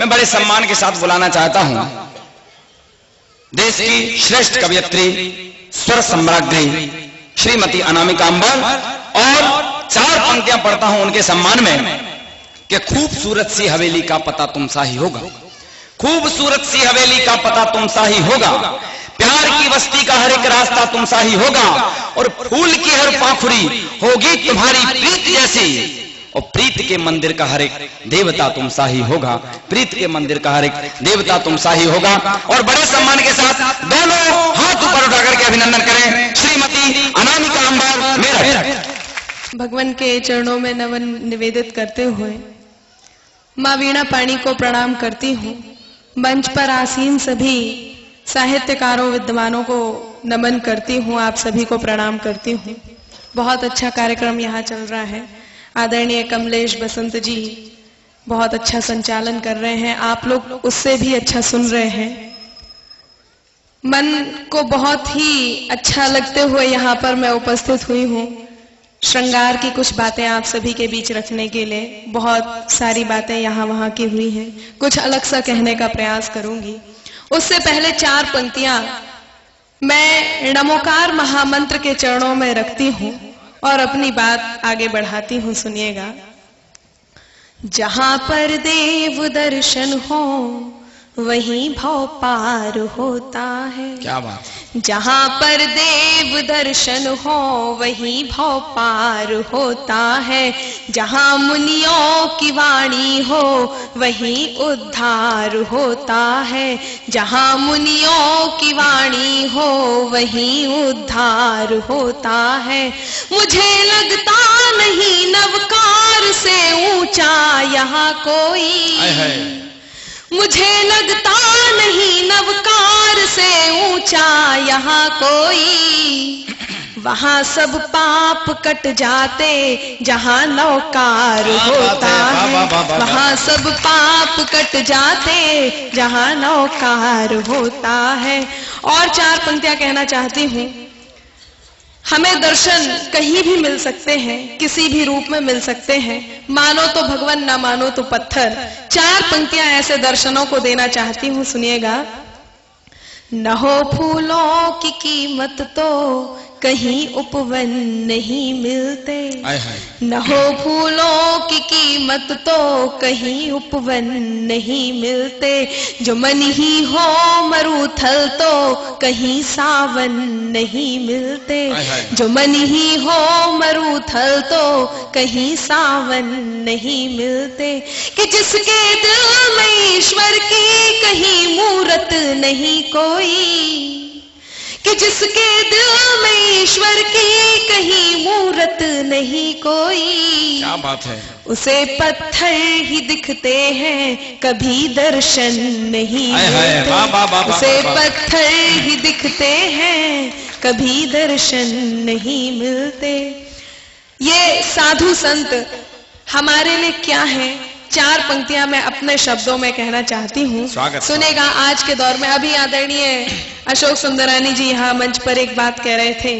मैं बड़े सम्मान के साथ बुलाना चाहता हूं देश की श्रेष्ठ कवयित्री, स्वर सम्राज्ञी श्रीमती अनामिका अंबर, और 4 पंक्तियां पढ़ता हूं उनके सम्मान में कि खूबसूरत सी हवेली का पता तुम सा ही होगा, खूबसूरत सी हवेली का पता तुम सा ही होगा, प्यार की बस्ती का हर एक रास्ता तुम सा ही होगा, और फूल की हर पाखुड़ी होगी तुम्हारी प्रीत जैसी, और प्रीत के मंदिर का हर एक देवता तुम सा ही होगा, प्रीत के मंदिर का हर एक देवता तुम सा ही होगा। और बड़े सम्मान के साथ दोनों हाथ ऊपर उठा करके अभिनंदन करें श्रीमती अनामिका अंबर मेरठ। भगवान के चरणों में नमन निवेदित करते हुए माँ वीणा पाणी को प्रणाम करती हूँ। मंच पर आसीन सभी साहित्यकारों विद्वानों को नमन करती हूँ, आप सभी को प्रणाम करती हूँ। बहुत अच्छा कार्यक्रम यहाँ चल रहा है। आदरणीय कमलेश बसंत जी बहुत अच्छा संचालन कर रहे हैं, आप लोग उससे भी अच्छा सुन रहे हैं। मन को बहुत ही अच्छा लगते हुए यहाँ पर मैं उपस्थित हुई हूँ। श्रृंगार की कुछ बातें आप सभी के बीच रखने के लिए, बहुत सारी बातें यहाँ वहाँ की हुई हैं, कुछ अलग सा कहने का प्रयास करूंगी। उससे पहले 4 पंक्तियां मैं नमोकार महामंत्र के चरणों में रखती हूँ और अपनी बात आगे बढ़ाती हूँ, सुनिएगा। जहां पर देव दर्शन हो वहीं भव पार होता है। क्या बात। जहां पर देव दर्शन हो वहीं भव पार होता है। जहां मुनियों की वाणी हो वहीं उद्धार होता है। जहां मुनियों की वाणी हो वहीं उद्धार होता है। मुझे लगता नहीं नवकार से ऊंचा यहाँ कोई, मुझे लगता नहीं नवकार से ऊंचा यहाँ कोई। वहां सब पाप कट जाते जहां नवकार होता है। वहां सब पाप कट जाते जहां नवकार होता है। और 4 पंक्तियां कहना चाहती हूँ। हमें दर्शन कहीं भी मिल सकते हैं, किसी भी रूप में मिल सकते हैं, मानो तो भगवान ना मानो तो पत्थर। 4 पंक्तियां ऐसे दर्शनों को देना चाहती हूँ, सुनिएगा। न हो फूलों की कीमत तो कहीं उपवन नहीं मिलते। न हो फूलों की कीमत तो कहीं उपवन नहीं मिलते। जो मन ही हो मरुथल तो कहीं सावन नहीं मिलते। जो मन ही हो मरुथल तो कहीं सावन नहीं मिलते। कि जिसके दिल में ईश्वर की कहीं मूरत नहीं कोई, कि जिसके दिल में ईश्वर की कहीं मूरत नहीं कोई। क्या बात है। उसे पत्थर ही दिखते हैं कभी दर्शन नहीं मिलते। उसे पत्थर ही दिखते हैं कभी दर्शन नहीं मिलते। ये साधु संत हमारे लिए क्या है, 4 पंक्तियां मैं अपने शब्दों में कहना चाहती हूँ, सुनेगा। आज के दौर में अभी आदरणीय अशोक सुंदरानी जी यहाँ मंच पर एक बात कह रहे थे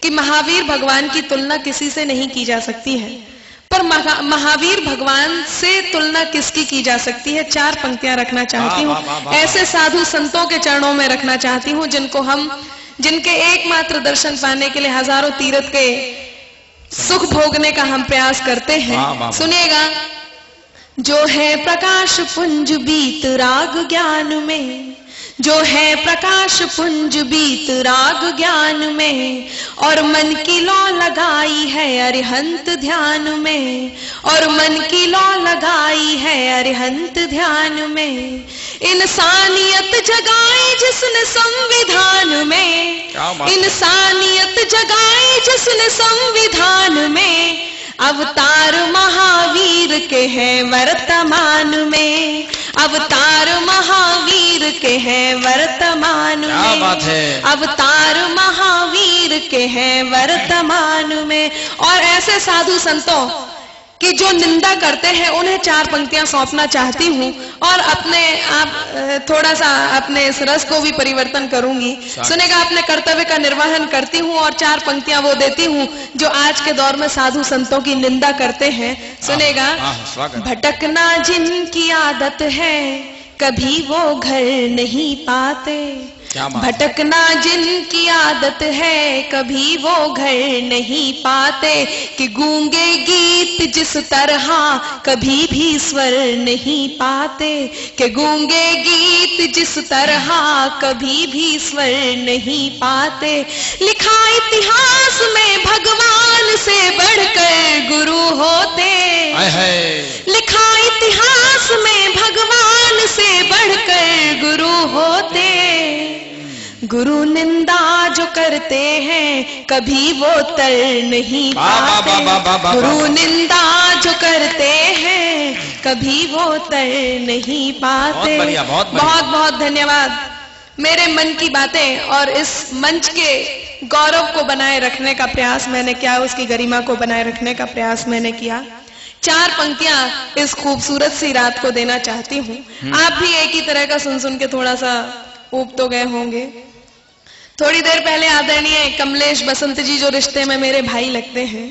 कि महावीर भगवान की तुलना किसी से नहीं की जा सकती है, पर महावीर भगवान से तुलना किसकी की जा सकती है। 4 पंक्तियां रखना चाहती हूँ, ऐसे साधु संतों के चरणों में रखना चाहती हूँ जिनके एकमात्र दर्शन पाने के लिए हजारों तीर्थ के सुख भोगने का हम प्रयास करते हैं। सुनिएगा। जो है प्रकाश पुंज बीत राग ज्ञान में, जो है प्रकाश पुंज बीत राग ज्ञान में, और मन की लौ लगाई है अरिहंत ध्यान में, और मन की लौ लगाई है अरिहंत ध्यान में। इंसानियत जगाई जिसने संविधान में, इंसानियत जगाई जिसने संविधान में। अवतार महावीर के हैं वर्तमान में, अवतार महावीर के हैं वर्तमान में। क्या बात है। अवतार महावीर के हैं वर्तमान में। और ऐसे साधु संतों कि जो निंदा करते हैं उन्हें 4 पंक्तियां सौंपना चाहती हूँ और अपने आप थोड़ा सा अपने इस रस को भी परिवर्तन करूंगी। सुनेगा, अपने कर्तव्य का निर्वहन करती हूँ और 4 पंक्तियां वो देती हूँ जो आज के दौर में साधु संतों की निंदा करते हैं। सुनेगा, भटकना जिनकी आदत है कभी वो घर नहीं पाते, भटकना जिनकी आदत है कभी वो घर नहीं पाते, कि गूंगे गीत जिस तरह कभी भी स्वर नहीं पाते, कि गूंगे गीत जिस तरह कभी भी स्वर नहीं पाते। लिखा इतिहास में भगवान से बढ़कर गुरु होते, लिखा इतिहास में भगवान से बढ़कर गुरु होते। गुरु निंदा जो करते हैं कभी वो तर नहीं पाते, गुरु निंदा जो करते हैं कभी वो तर नहीं पाते। बहुत बहुत धन्यवाद। मेरे मन की बातें और इस मंच के गौरव को बनाए रखने का प्रयास मैंने किया, उसकी गरिमा को बनाए रखने का प्रयास मैंने किया। 4 पंक्तियां इस खूबसूरत सी रात को देना चाहती हूँ। आप भी एक ही तरह का सुन के थोड़ा सा ऊब तो गए होंगे। थोड़ी देर पहले आदरणीय कमलेश बसंत जी, जो रिश्ते में मेरे भाई लगते हैं,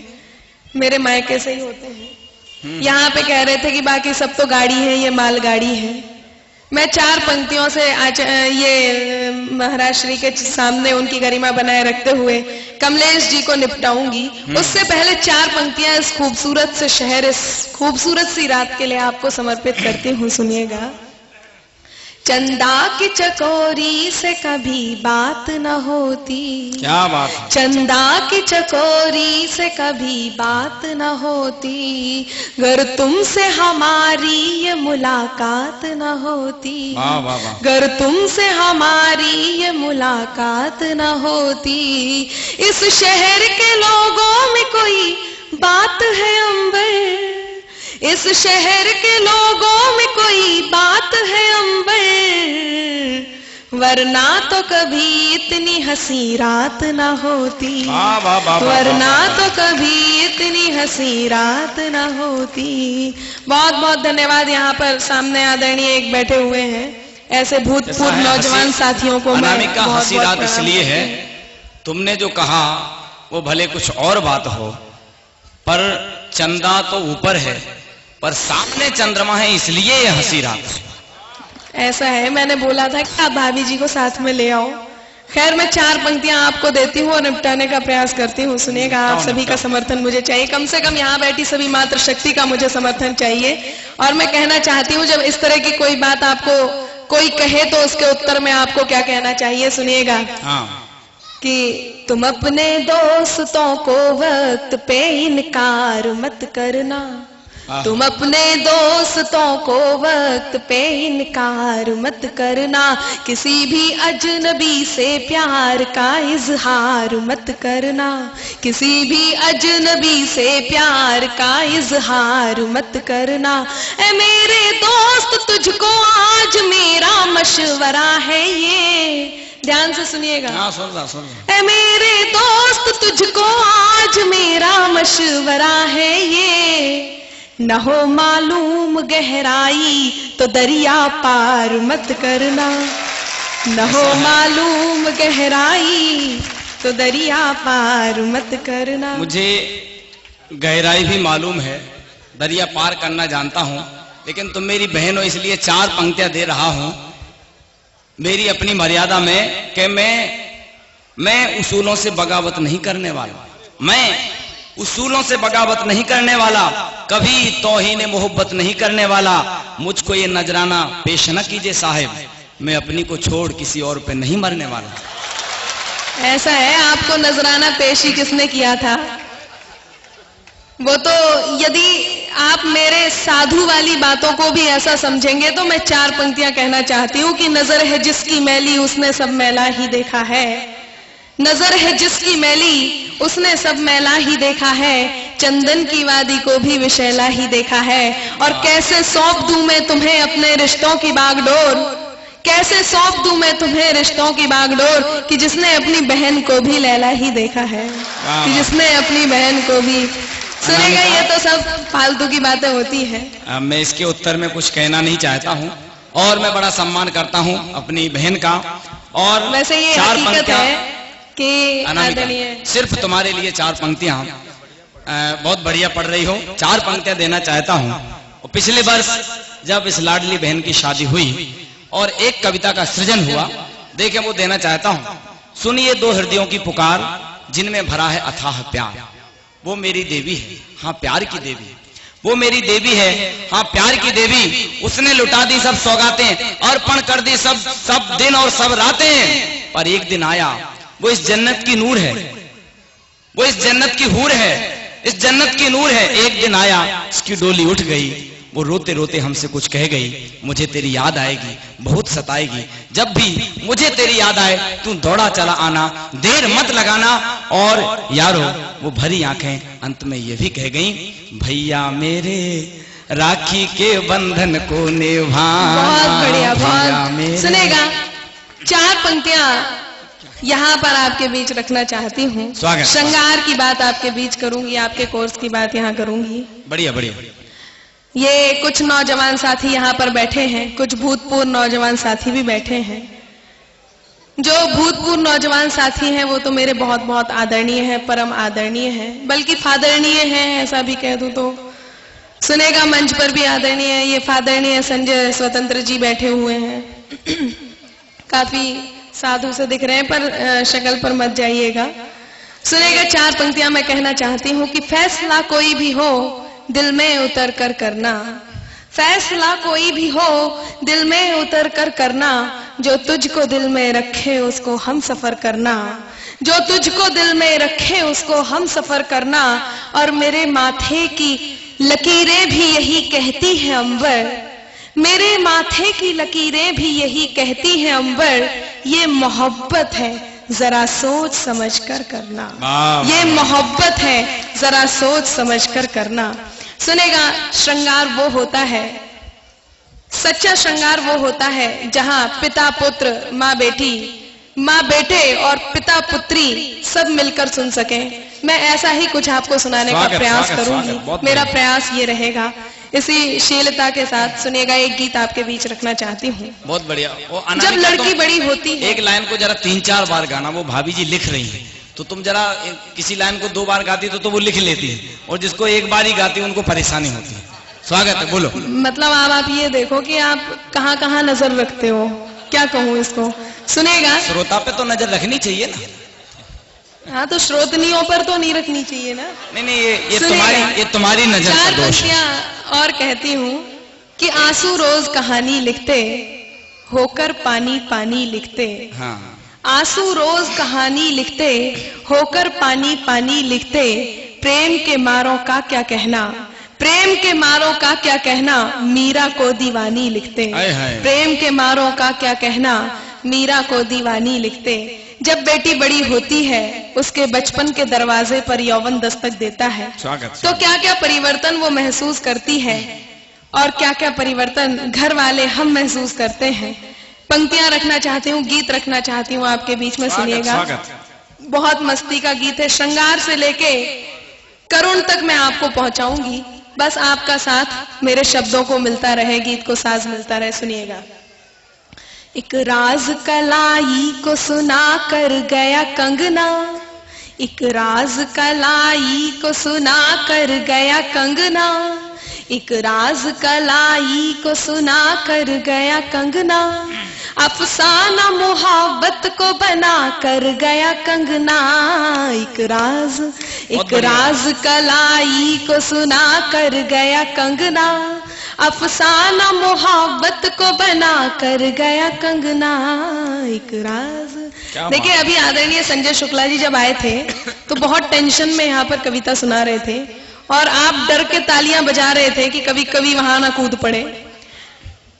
मेरे मायके से ही होते हैं, यहाँ पे कह रहे थे कि बाकी सब तो गाड़ी है, ये मालगाड़ी है। मैं 4 पंक्तियों से आज ये महाराज श्री के सामने उनकी गरिमा बनाए रखते हुए कमलेश जी को निपटाऊंगी। उससे पहले 4 पंक्तियां इस खूबसूरत से शहर, इस खूबसूरत सी रात के लिए आपको समर्पित करती हूँ। सुनिएगा। चंदा की चकोरी से कभी बात न होती, क्या बात, चंदा की चकोरी से कभी बात न होती, गर तुमसे हमारी ये मुलाकात न होती, गर तुमसे हमारी ये मुलाकात न होती। इस शहर के लोगों में कोई बात है अंबर, इस शहर के लोगों में कोई बात है अंबर, वरना तो कभी इतनी हंसी रात न होती, वरना तो कभी इतनी हंसी रात न होती। बहुत बहुत धन्यवाद। यहाँ पर सामने आदरणीय एक बैठे हुए हैं, ऐसे भूतपूर्व नौजवान साथियों को अनामिका, हंसी रात इसलिए है, तुमने जो कहा वो भले कुछ और बात हो, पर चंदा तो ऊपर है पर सामने चंद्रमा है, इसलिए ये हंसी रात। ऐसा है, मैंने बोला था कि आप भाभी जी को साथ में ले आओ। खैर, मैं 4 पंक्तियां आपको देती हूँ और निपटाने का प्रयास करती हूँ। सुनिएगा, आप सभी का समर्थन मुझे चाहिए, कम से कम यहाँ बैठी सभी मात्र शक्ति का मुझे समर्थन चाहिए। और मैं कहना चाहती हूँ, जब इस तरह की कोई बात आपको कोई कहे तो उसके उत्तर में आपको क्या कहना चाहिए। सुनिएगा कि तुम अपने दोस्तों को वक्त पे इनकार मत करना, तुम अपने दोस्तों को वक्त पे इनकार मत करना, किसी भी अजनबी से प्यार का इजहार मत करना, किसी भी अजनबी से प्यार का इजहार मत करना। ऐ मेरे दोस्त, तुझको आज मेरा मशवरा है ये, ध्यान से सुनिएगा। ऐ मेरे दोस्त, तुझको आज मेरा मशवरा है ये, न हो मालूम गहराई तो दरिया पार मत करना, न हो मालूम गहराई तो दरिया पार मत करना। मुझे गहराई भी मालूम है, दरिया पार करना जानता हूं, लेकिन तुम मेरी बहन हो इसलिए 4 पंक्तियां दे रहा हूं मेरी अपनी मर्यादा में, कि मैं उसूलों से बगावत नहीं करने वाला, मैं उसूलों से बगावत नहीं करने वाला, कभी तौहीन मोहब्बत नहीं करने वाला। मुझको ये नजराना पेश न कीजिए साहिब, मैं अपनी को छोड़ किसी और पे नहीं मरने वाला। ऐसा है, आपको नजराना पेशी किसने किया था? वो तो यदि आप मेरे साधु वाली बातों को भी ऐसा समझेंगे तो मैं 4 पंक्तियां कहना चाहती हूँ कि नजर है जिसकी मैली उसने सब मैला ही देखा है, नजर है जिसकी मैली उसने सब मैला ही देखा है, चंदन की वादी को भी विशैला ही देखा है। और कैसे सौंप दूं मैं तुम्हें अपने रिश्तों की बागडोर, कैसे सौंप दूं मैं तुम्हें रिश्तों की बागडोर, कि जिसने अपनी बहन को भी लैला ही देखा है, कि जिसने अपनी बहन को भी। सुनेगा, ये तो सब फालतू की बातें होती हैं। मैं इसके उत्तर में कुछ कहना नहीं चाहता हूँ, और मैं बड़ा सम्मान करता हूँ अपनी बहन का। और वैसे ये हकीकत है कि आदरणीय, सिर्फ तुम्हारे लिए 4 पंक्तियां, बहुत बढ़िया पढ़ रही हो, 4 पंक्तियां देना चाहता हूँ। और पिछले वर्ष जब इस लाडली बहन की शादी हुई और एक कविता का सृजन हुआ, देखे वो देना चाहता हूँ। सुनिए 2 हृदयों की पुकार, जिनमें भरा है अथाह प्यार। वो मेरी देवी है, हाँ प्यार की देवी, वो मेरी देवी है, हाँ प्यार की देवी। उसने लुटा दी सब सौगातें, अर्पण कर दी सब दिन और सब रातें। पर एक दिन आया, वो इस जन्नत की नूर है, वो इस जन्नत की हूर है, इस जन्नत की नूर है। एक दिन आया, इसकी डोली उठ गई, वो रोते रोते हमसे कुछ कह गई, मुझे तेरी याद आएगी, बहुत सताएगी। जब भी मुझे तेरी याद आए, तू दौड़ा चला आना, देर मत लगाना। और यारो वो भरी आंखें अंत में ये भी कह गई, भैया मेरे राखी के बंधन को निभाना। बहुत बढ़िया, बहुत सुनेगा। 4 पंक्तियां यहाँ पर आपके बीच रखना चाहती हूँ। श्रृंगार की बात आपके बीच करूंगी, आपके कोर्स की बात यहाँ करूंगी। बढ़िया बढ़िया। ये कुछ नौजवान साथी यहाँ पर बैठे हैं, कुछ भूतपूर्व नौजवान साथी भी बैठे हैं। जो भूतपूर्व नौजवान साथी हैं वो तो मेरे बहुत बहुत आदरणीय हैं, परम आदरणीय हैं, बल्कि फादरणीय हैं, ऐसा भी कह दूं तो। सुनेगा मंच पर भी आदरणीय है, ये फादरणीय संजय स्वतंत्र जी बैठे हुए हैं। काफी साधु से दिख रहे हैं, पर शक्ल पर मत जाइएगा। सुनेगा 4 पंक्तियां मैं कहना चाहती हूँ कि फैसला कोई भी हो दिल में उतर कर करना, फैसला कोई भी हो दिल में उतर कर करना, जो तुझको दिल में रखे उसको हम सफर करना, जो तुझको दिल में रखे उसको हम सफर करना। और मेरे माथे की लकीरें भी यही कहती हैं अंबर, मेरे माथे की लकीरें भी यही कहती हैं अंबर, ये मोहब्बत है जरा सोच समझ कर करना, ये मोहब्बत है जरा सोच समझ कर करना। सुनेगा, श्रृंगार वो होता है, सच्चा श्रृंगार वो होता है जहां पिता पुत्र, माँ बेटी, माँ बेटे और पिता पुत्री सब मिलकर सुन सके। मैं ऐसा ही कुछ आपको सुनाने का प्रयास करूंगी, मेरा प्रयास ये रहेगा। इसी शीलता के साथ सुनिएगा, एक गीत आपके बीच रखना चाहती हूँ। बहुत बढ़िया। जब लड़की बड़ी होती है, एक लाइन को जरा 3-4 बार गाना, वो भाभी जी लिख रही है, तो तुम जरा किसी लाइन को 2 बार गाती तो वो लिख लेती है, और जिसको एक बार ही गाती है उनको परेशानी होती है। स्वागत है, बोलो। मतलब आप ये देखो कि आप कहाँ कहाँ नजर रखते हो, क्या कहूँ इसको। सुनेगा, श्रोता पे तो नजर रखनी चाहिए ना। हाँ, तो श्रोतनियों पर तो नहीं रखनी चाहिए ना। नहीं, ये तुम्हारी नजर का दोष है। 4 पंक्तियां और कहती हूँ कि आंसू रोज कहानी लिखते, होकर पानी पानी लिखते। हाँ। आंसू रोज कहानी लिखते, होकर पानी पानी लिखते। प्रेम के मारों का क्या कहना, प्रेम के मारों का क्या कहना, मीरा को दीवानी लिखते। प्रेम के मारों का क्या कहना, मीरा को दीवानी लिखते। जब बेटी बड़ी होती है, उसके बचपन के दरवाजे पर यौवन दस्तक देता है, तो क्या क्या परिवर्तन वो महसूस करती है, और क्या क्या परिवर्तन घर वाले हम महसूस करते हैं। पंक्तियां रखना चाहती हूँ, गीत रखना चाहती हूँ आपके बीच में, सुनिएगा। बहुत मस्ती का गीत है, श्रृंगार से लेके करुण तक मैं आपको पहुंचाऊंगी, बस आपका साथ मेरे शब्दों को मिलता रहे, गीत को साज मिलता रहे। सुनिएगा। एक राज कलाई को सुना कर गया कंगना, एक राज कलाई को सुना कर गया कंगना, एक राज कलाई को सुना कर गया कंगना, अफसाना मोहब्बत को बना कर गया कंगना। एक राज कलाई को सुना कर गया कंगना, अफसाना मोहब्बत को बना कर गया कंगना। एक राज। देखिए, अभी आदरणीय संजय शुक्ला जी जब आए थे तो बहुत टेंशन में यहाँ पर कविता सुना रहे थे, और आप डर के तालियां बजा रहे थे कि कभी कभी वहां ना कूद पड़े।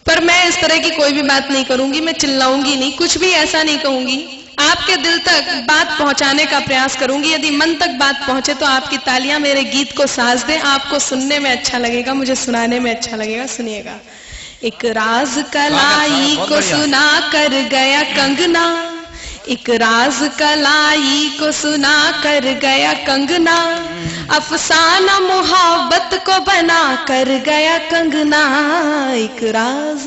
पर मैं इस तरह की कोई भी बात नहीं करूंगी, मैं चिल्लाऊंगी नहीं, कुछ भी ऐसा नहीं कहूंगी। आपके दिल तक बात पहुंचाने का प्रयास करूंगी। यदि मन तक बात पहुंचे तो आपकी तालियां मेरे गीत को साज दें, आपको सुनने में अच्छा लगेगा, मुझे सुनाने में अच्छा लगेगा। सुनिएगा। एक राज कलाई को सुना कर गया कंगना, एक राज कलाई को सुना कर गया कंगना, अफसाना मोहब्बत को बना कर गया कंगना। एक राज।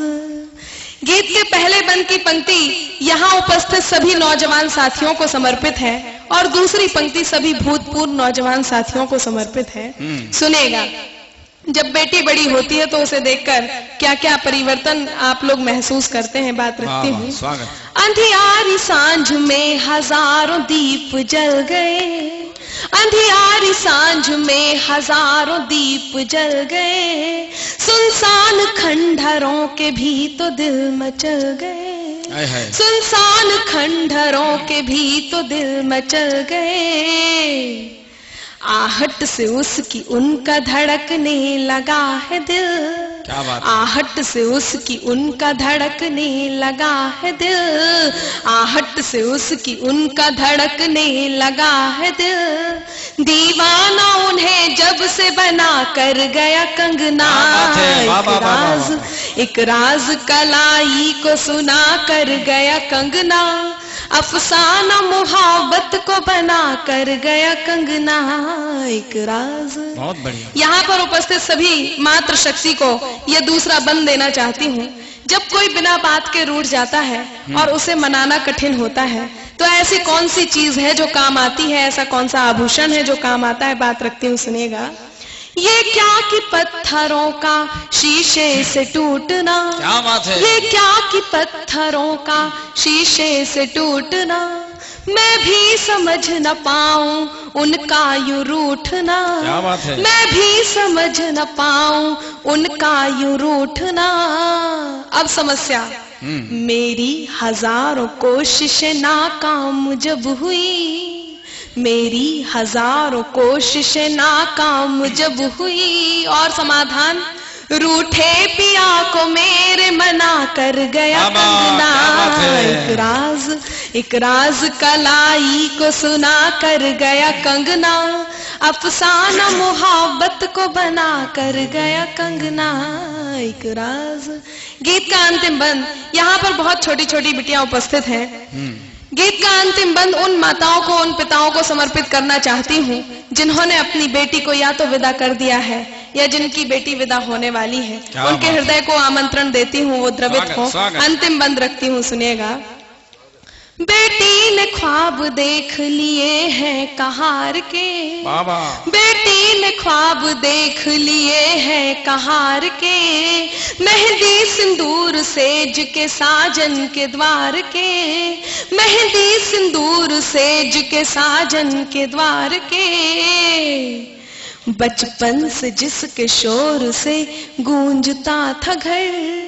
गीत के पहले बंद की पंक्ति यहाँ उपस्थित सभी नौजवान साथियों को समर्पित है और दूसरी पंक्ति सभी भूतपूर्व नौजवान साथियों को समर्पित है। सुनेगा। जब बेटी बड़ी होती है तो उसे देखकर क्या क्या परिवर्तन आप लोग महसूस करते हैं, बात रखती हूँ। अंधियारी सांझ में हजारों दीप जल गए, अंधियारी सांझ में हजारों दीप जल गए, सुनसान खंडहरों के भी तो दिल मचल गए, सुनसान खंडहरों के भी तो दिल मचल गए। आहट से उसकी उनका धड़कने लगा है दिल, क्या बात। आहट से उसकी उनका धड़कने लगा है दिल, आहट से उसकी उनका धड़कने लगा है दिल। दीवाना उन्हें जब से बना कर गया कंगना। एक राज, एक राज कलाई को सुना कर गया कंगना, अफसाना मोहब्बत को बना कर गया कंगना। एक राज। बहुत बढ़िया। यहाँ पर उपस्थित सभी मातृ शक्ति को यह दूसरा बंद देना चाहती हूँ। जब कोई बिना बात के रूठ जाता है और उसे मनाना कठिन होता है, तो ऐसी कौन सी चीज है जो काम आती है, ऐसा कौन सा आभूषण है जो काम आता है, बात रखती हूँ, सुनिएगा। ये क्या कि पत्थरों का शीशे से टूटना, क्या बात है। ये क्या कि पत्थरों का शीशे से टूटना, मैं भी समझ न पाऊं उनका यूं रूठना, क्या बात है। मैं भी समझ न पाऊं उनका यूं रूठना। अब समस्या। मेरी हजारों कोशिशें नाकाम जब हुई, मेरी हजारों कोशिशें नाकाम जब हुई, और समाधान, रूठे पिया को मेरे मना कर गया कंगना। एक राज, एक राज कलाई को सुना कर गया कंगना, अफसाना मोहब्बत को बना कर गया कंगना। एक राज। गीत का अंतिम बंद। यहाँ पर बहुत छोटी छोटी बिटियां उपस्थित हैं। गीत का अंतिम बंद उन माताओं को, उन पिताओं को समर्पित करना चाहती हूँ जिन्होंने अपनी बेटी को या तो विदा कर दिया है या जिनकी बेटी विदा होने वाली है। उनके हृदय को आमंत्रण देती हूँ वो द्रवित हो। अंतिम बंद रखती हूँ, सुनिएगा। बेटी ने ख्वाब देख लिए हैं कहार के, बेटी ने ख्वाब देख लिए हैं कहार के, मेहंदी सिंदूर सेज के साजन के द्वार के, मेहंदी सिंदूर सेज के साजन के द्वार के। बचपन से जिसके शोर से गूंजता था घर,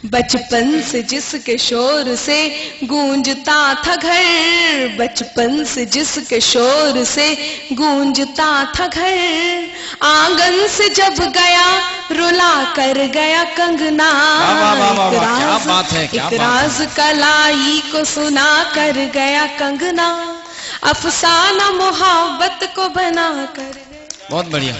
बचपन से जिसके शोर से गूंजता था घर, बचपन से जिसके शोर से गूंजता था घर, आंगन से जब गया रुला कर गया कंगना। एक राज कलाई को सुना कर गया कंगना, अफसाना मोहब्बत को बना कर। बहुत बढ़िया।